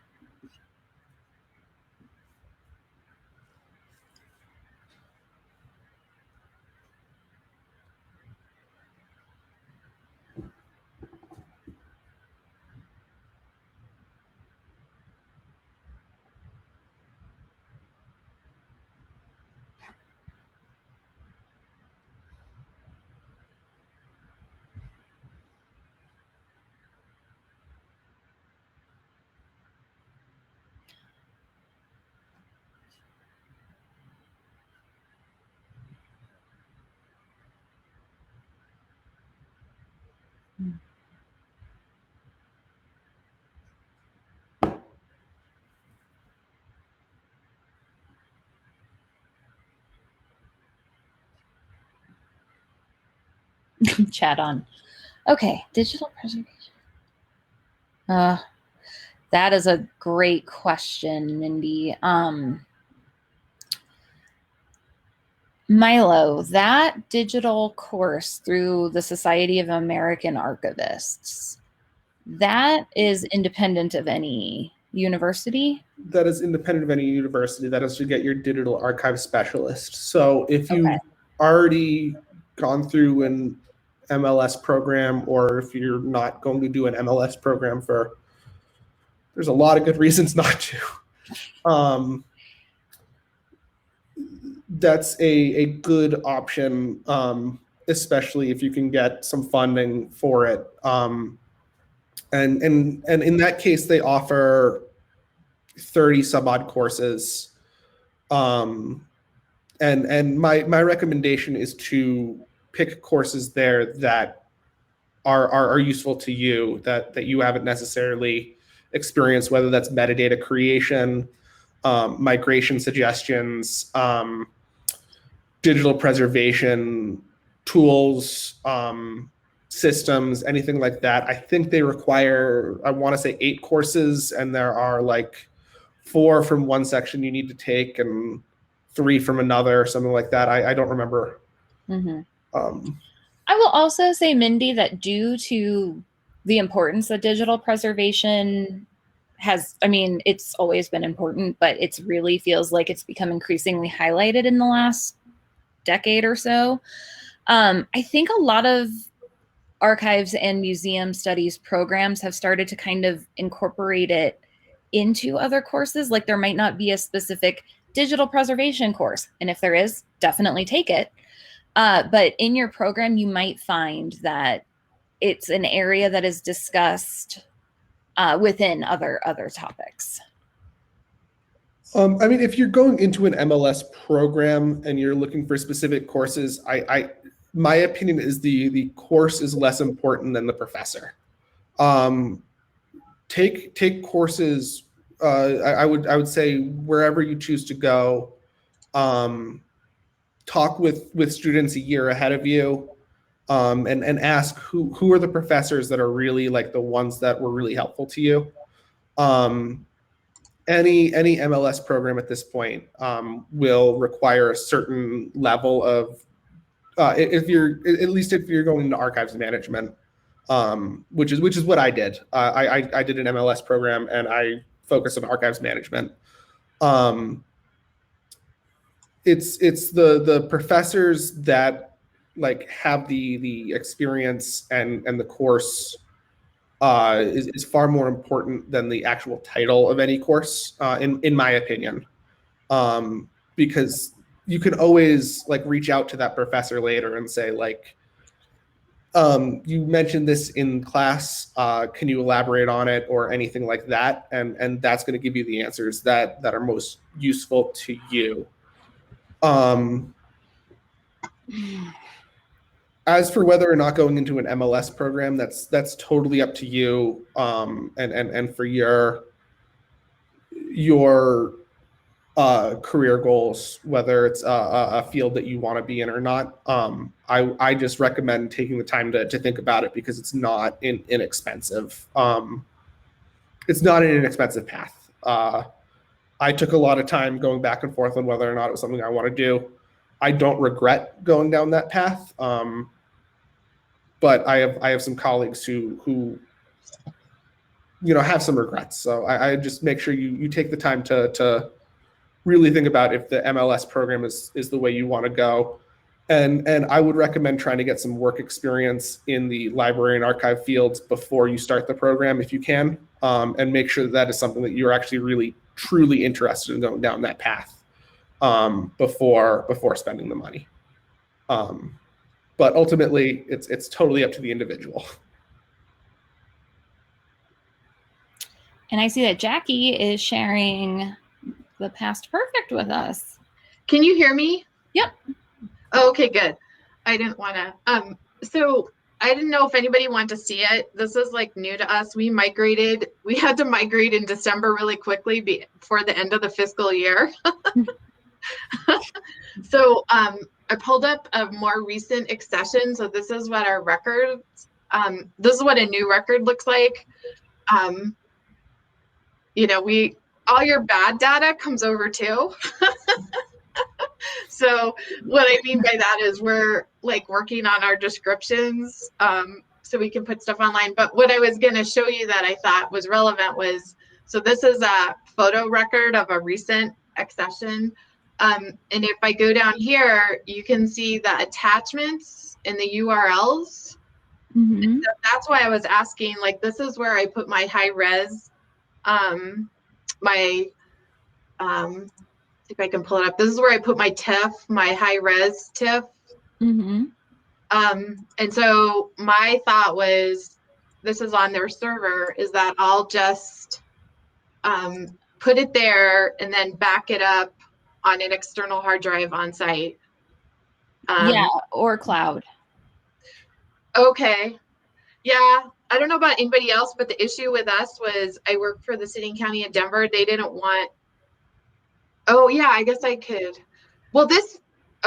Chat on. Okay, digital preservation. That is a great question, Mindy. Milo, that digital course through the Society of American Archivists, that is independent of any university? That is independent of any university. That is to get your digital archive specialist. So if you've already gone through an MLS program, or if you're not going to do an MLS program there's a lot of good reasons not to. That's a good option, especially if you can get some funding for it. And in that case, they offer 30 some odd courses. And my recommendation is to pick courses there that are useful to you, that you haven't necessarily experienced, whether that's metadata creation, migration suggestions, digital preservation tools, systems, anything like that. I think they require, I want to say 8 courses, and there are like 4 from one section you need to take and 3 from another, something like that. I don't remember. Mm-hmm. I will also say, Mindy, that due to the importance that digital preservation has, I mean, it's always been important, but it's really feels like it's become increasingly highlighted in the last decade or so. I think a lot of archives and museum studies programs have started to kind of incorporate it into other courses. Like there might not be a specific digital preservation course, and if there is, definitely take it. But in your program, you might find that it's an area that is discussed within other topics. I mean, if you're going into an MLS program and you're looking for specific courses, my opinion is the course is less important than the professor. Take courses. I would say wherever you choose to go. Talk with students a year ahead of you, and ask who are the professors that are really like the ones that were really helpful to you. Any MLS program at this point will require a certain level of, if you're going into archives management, which is what I did. I did an MLS program and I focused on archives management. It's the professors that like have the experience and the course is far more important than the actual title of any course, in my opinion, because you can always like reach out to that professor later and say like, you mentioned this in class, can you elaborate on it or anything like that, and that's going to give you the answers that are most useful to you. As for whether or not going into an MLS program, that's totally up to you, and for your career goals, whether it's a field that you want to be in or not. I just recommend taking the time to think about it because it's not inexpensive. It's not an inexpensive path. I took a lot of time going back and forth on whether or not it was something I want to do. I don't regret going down that path. But I have some colleagues who have some regrets. So I just make sure you take the time to really think about if the MLS program is the way you want to go. And I would recommend trying to get some work experience in the library and archive fields before you start the program if you can, and make sure that is something that you're actually really truly interested in going down that path, before spending the money. But ultimately, it's totally up to the individual. And I see that Jackie is sharing the past perfect with us. Can you hear me? Yep. Oh, okay, good. I didn't want to. So I didn't know if anybody wanted to see it. This is like new to us. We had to migrate in December really quickly before the end of the fiscal year. So I pulled up a more recent accession. So this is what our records, this is what a new record looks like. All your bad data comes over too. So what I mean by that is we're like working on our descriptions, so we can put stuff online. But what I was going to show you that I thought was relevant was, so this is a photo record of a recent accession. And if I go down here, you can see the attachments and the URLs. Mm-hmm. And so that's why I was asking, like, this is where I put my high res, if I can pull it up, this is where I put my TIFF, my high res TIFF. Mm-hmm. And so my thought was, this is on their server, is that I'll just put it there and then back it up on an external hard drive on site. Yeah, or cloud. Okay. Yeah. I don't know about anybody else, but the issue with us was I worked for the city and county of Denver. They didn't want, oh yeah, I guess I could. Well,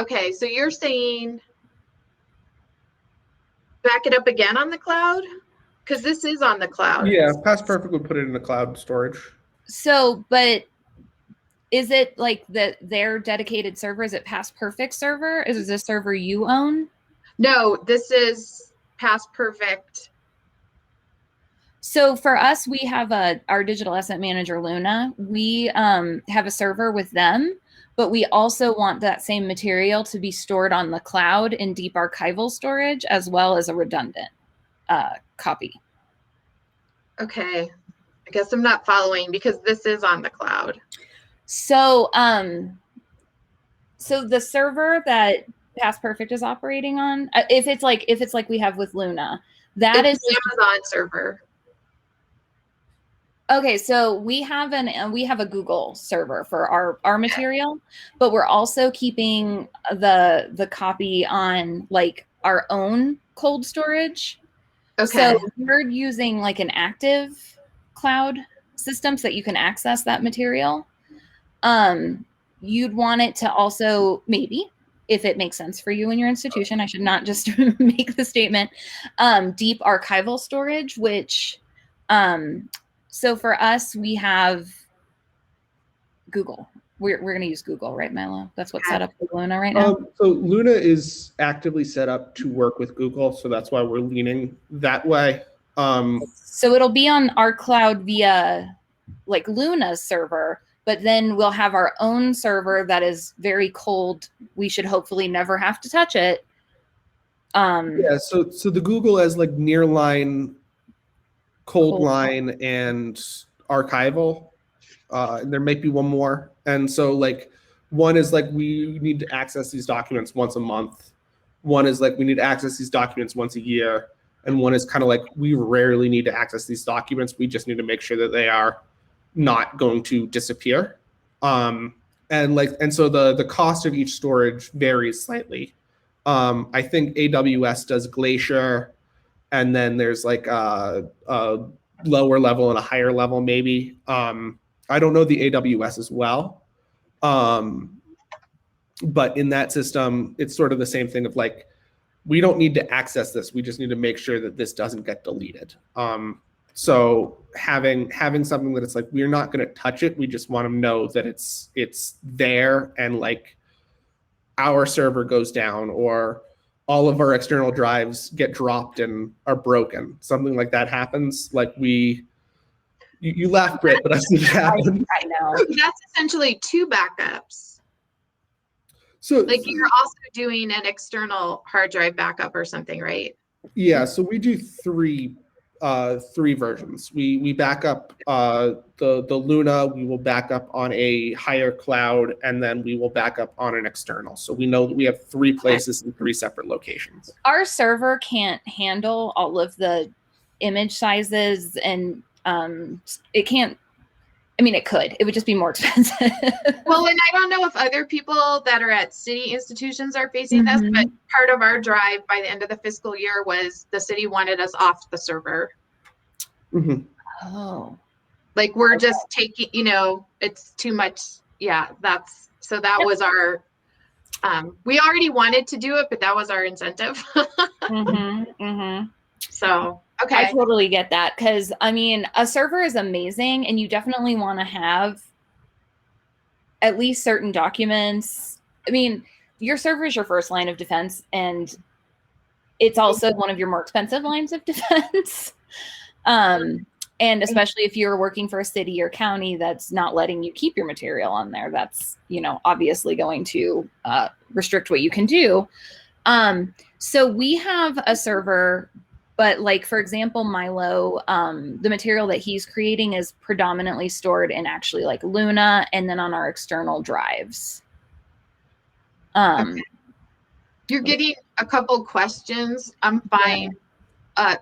okay, so you're saying back it up again on the cloud? Because this is on the cloud. Yeah, Past Perfect would put it in the cloud storage. So, but is it like their dedicated server? Is it Past Perfect server? Is this a server you own? No, this is Past Perfect. So for us, we have our digital asset manager, Luna. We have a server with them, but we also want that same material to be stored on the cloud in deep archival storage, as well as a redundant copy. Okay. I guess I'm not following because this is on the cloud. So, so the server that Past Perfect is operating on, if it's like we have with Luna, it's the Amazon server. Okay, so we have a Google server for our material, but we're also keeping the copy on like our own cold storage. Okay. So we're using like an active cloud system so that you can access that material. You'd want it to also, maybe, if it makes sense for you and your institution, I should not just make the statement, deep archival storage, which so for us, we have Google. We're going to use Google, right, Milo? That's what's set up with Luna right now. So Luna is actively set up to work with Google, so that's why we're leaning that way. So it'll be on our cloud via like Luna's server, but then we'll have our own server that is very cold. We should hopefully never have to touch it. Yeah, so the Google as like nearline, cold line, and archival. There might be one more. And so like one is like we need to access these documents once a month. One is like we need to access these documents once a year. And one is kind of like we rarely need to access these documents. We just need to make sure that they are not going to disappear. And so the cost of each storage varies slightly. I think AWS does Glacier, and then there's like a lower level and a higher level maybe. I don't know the AWS as well. But in that system, it's sort of the same thing of like, we don't need to access this. We just need to make sure that this doesn't get deleted. So having something that it's like, we're not going to touch it. We just want to know that it's there, and like our server goes down or all of our external drives get dropped and are broken. Something like that happens. Like you laugh, Britt, but I've seen it happen. I know. That's essentially 2 backups. So like you're also doing an external hard drive backup or something, right? Yeah, so we do three versions. We back up the Luna, we will back up on a higher cloud, and then we will back up on an external. So we know that we have 3 places in 3 separate locations. Our server can't handle all of the image sizes, and it can't. I mean, it could. It would just be more expensive. Well, and I don't know if other people that are at city institutions are facing this, but part of our drive by the end of the fiscal year was the city wanted us off the server. Oh. Like we're just taking, it's too much. Yeah, that was our, we already wanted to do it, but that was our incentive. So, okay. I totally get that, because I mean, a server is amazing, and you definitely want to have at least certain documents. I mean, your server is your first line of defense, and it's also one of your more expensive lines of defense. And especially if you're working for a city or county that's not letting you keep your material on there, that's, obviously going to restrict what you can do. So we have a server, but like, for example, Milo, the material that he's creating is predominantly stored in actually like Luna and then on our external drives. Okay. You're getting a couple questions. I'm fine.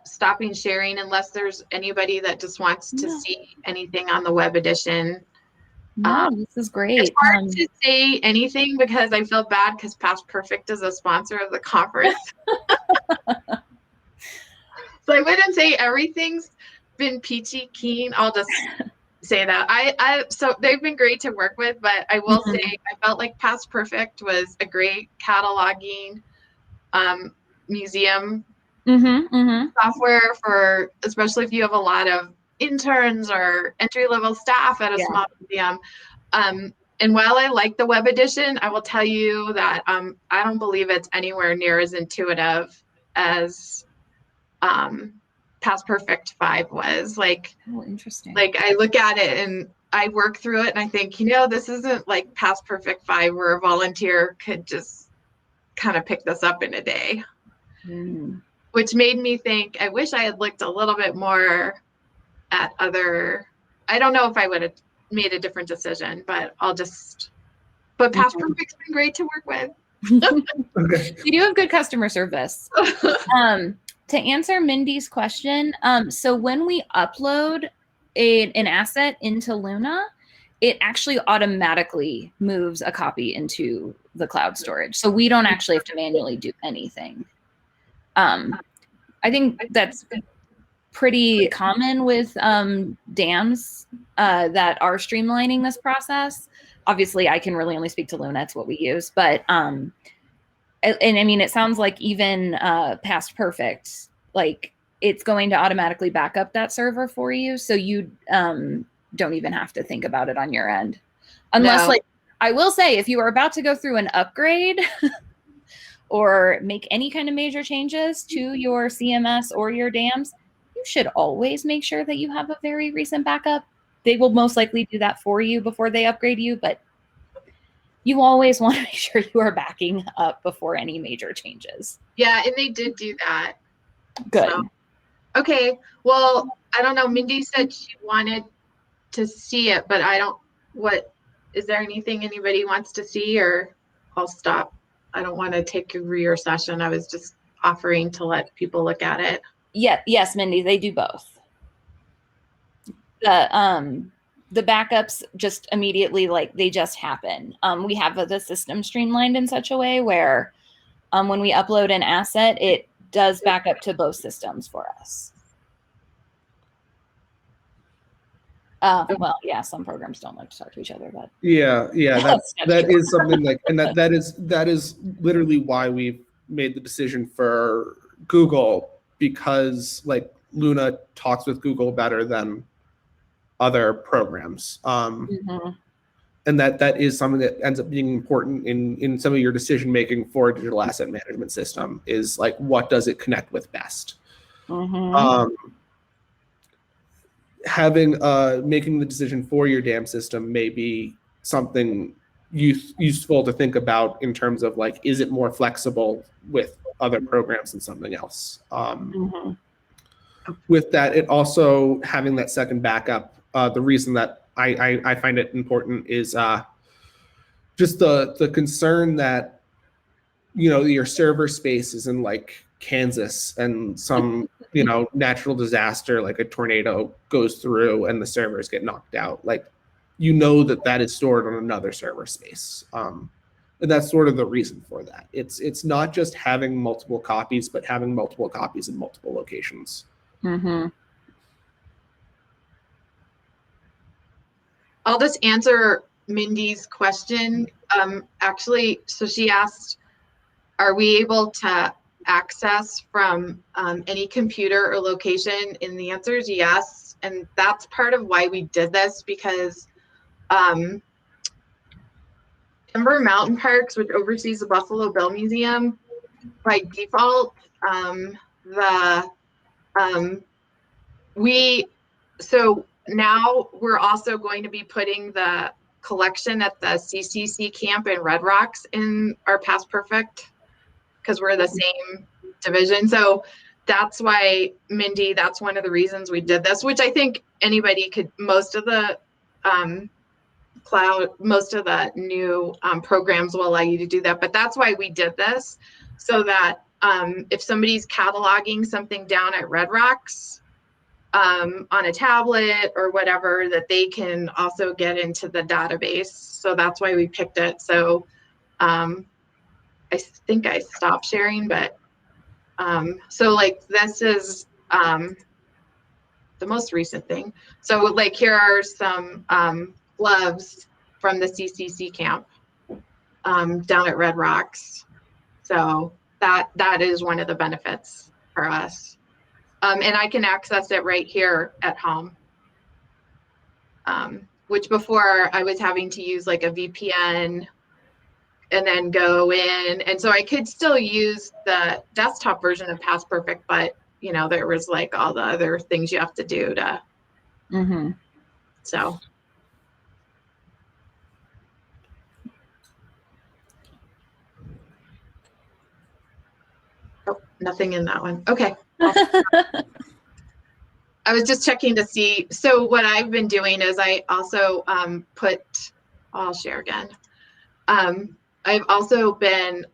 stopping sharing unless there's anybody that just wants to see anything on the web edition. No, this is great. It's hard to say anything because I feel bad because Past Perfect is a sponsor of the conference. So I wouldn't say everything's been peachy keen. I'll just say that. So they've been great to work with, but I will say I felt like Past Perfect was a great cataloging museum software for, especially if you have a lot of interns or entry-level staff at a small museum. And while I like the web edition, I will tell you that I don't believe it's anywhere near as intuitive as Past Perfect 5 was. Like, oh, interesting. Like I look at it and I work through it and I think, this isn't like Past Perfect 5 where a volunteer could just kind of pick this up in a day. Which made me think, I wish I had looked a little bit more at other, I don't know if I would have made a different decision, but but Past Perfect's been great to work with. Okay. You do have good customer service. To answer Mindy's question, so when we upload an asset into Luna, it actually automatically moves a copy into the cloud storage. So we don't actually have to manually do anything. I think that's pretty common with dams that are streamlining this process. Obviously, I can really only speak to Luna. It's what we use. But, and I mean, it sounds like even Past Perfect, like it's going to automatically back up that server for you. So you don't even have to think about it on your end. Unless, like, I will say, if you are about to go through an upgrade or make any kind of major changes to your CMS or your dams, you should always make sure that you have a very recent backup. They will most likely do that for you before they upgrade you, but you always want to make sure you are backing up before any major changes. Yeah, and they did do that. Good. So, okay, well, I don't know. Mindy said she wanted to see it, but is there anything anybody wants to see, or I'll stop. I don't want to take over your session. I was just offering to let people look at it. Yeah, yes, Mindy, they do both. The backups just immediately, like, they just happen. We have the system streamlined in such a way where when we upload an asset, it does back up to both systems for us. Well, yeah, some programs don't like to talk to each other, but that is something like, and that is literally why we've made the decision for Google, because like Luna talks with Google better than other programs. And that is something that ends up being important in some of your decision making for a digital asset management system, is like, what does it connect with best? Having making the decision for your dam system may be something useful to think about in terms of like, is it more flexible with other programs than something else? With that, it also having that second backup. The reason that I find it important is just the concern that, your server space is in like Kansas and some natural disaster like a tornado goes through and the servers get knocked out. Like, that is stored on another server space. And that's sort of the reason for that. It's not just having multiple copies, but having multiple copies in multiple locations. I'll just answer Mindy's question. Actually, so she asked, are we able to access from any computer or location? And the answer is yes. And that's part of why we did this, because Denver Mountain Parks, which oversees the Buffalo Bill Museum, by default, so now we're also going to be putting the collection at the CCC camp in Red Rocks in our Past Perfect, because we're the same division. So that's why, Mindy, that's one of the reasons we did this, which I think anybody could, most of the new programs will allow you to do that. But that's why we did this, so that if somebody's cataloging something down at Red Rocks on a tablet or whatever, that they can also get into the database. So that's why we picked it. So I think I stopped sharing, but so like this is the most recent thing. So like here are some gloves from the CCC camp down at Red Rocks. So that is one of the benefits for us. And I can access it right here at home. Which before I was having to use like a VPN and then go in. And so I could still use the desktop version of Past Perfect, but you know, there was like all the other things you have to do to, so. Oh, nothing in that one. Okay. I was just checking to see. So what I've been doing is I also I'll share again. I've also been,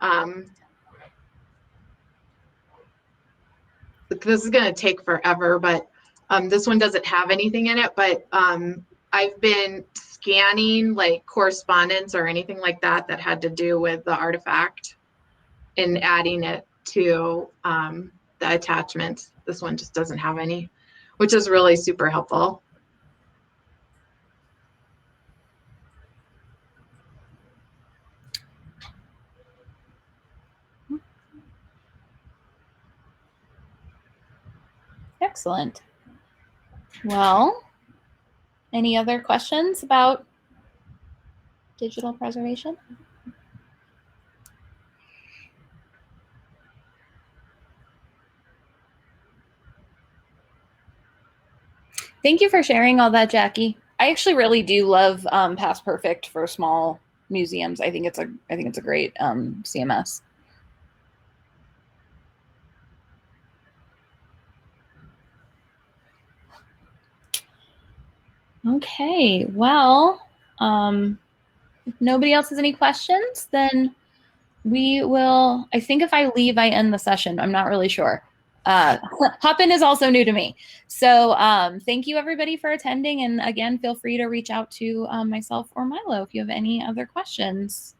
this is going to take forever, but this one doesn't have anything in it, but I've been scanning like correspondence or anything like that that had to do with the artifact and adding it to the attachments. This one just doesn't have any, which is really super helpful. Excellent. Well, any other questions about digital preservation? Thank you for sharing all that, Jackie. I actually really do love Past Perfect for small museums. I think it's a great CMS. Okay, well, if nobody else has any questions, then we will, I think if I leave, I end the session. I'm not really sure. Hop-in is also new to me. So thank you everybody for attending. And again, feel free to reach out to myself or Milo if you have any other questions.